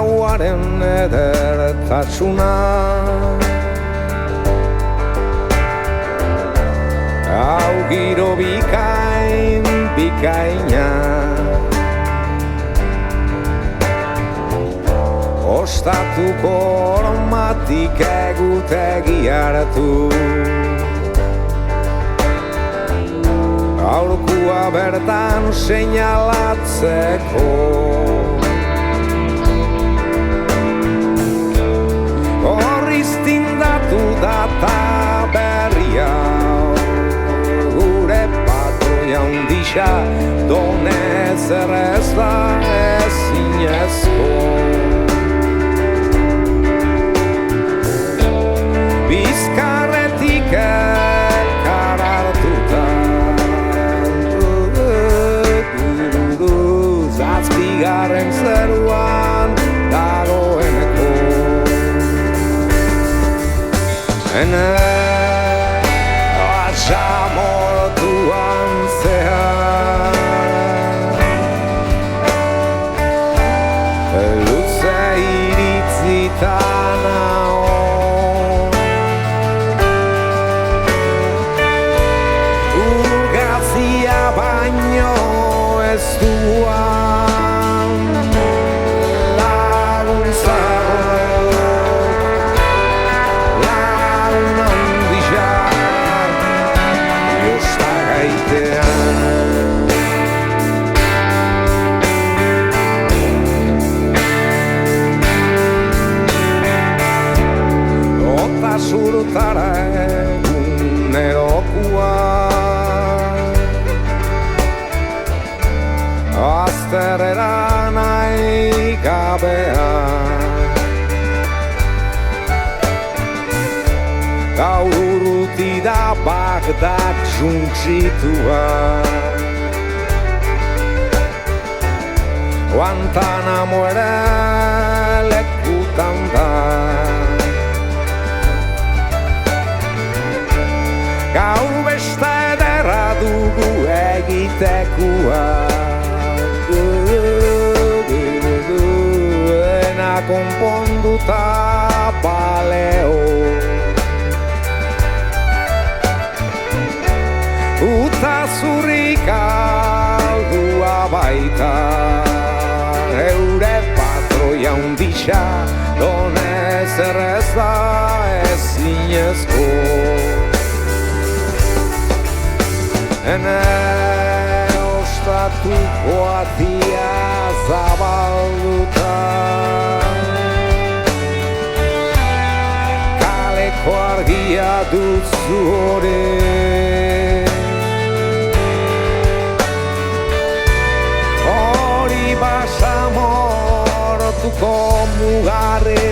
gauaren edertasuna. Hau giro bikaina ostatuko oromatik egutegi hartu. Aurkua bertan seinalatzeko horriz tindatu data berria. Gure patroia undisa donez errez da ezinezko. Bizkarretik ekar hartuta zazpigarren zeruan dagoeneko. Ene atxamortuan zehar luze iritzita nao. Urgazia baino ez duan lagun handizak josta gaitean. Ota zurtara egunerokua azterera nahi gabean. Gaur urruti da Bagdad suntsitua, Guantanamo ere lekutan da. Gaur beste ederra dugu egitekua, ena konponduta baleo. Uta zurrik aldua baita, eure patroia undisa donez errez da ezinezko. Ene ostatuko atia zabalduta, kaleko argia duzu hori. Hori basamortuko mugarri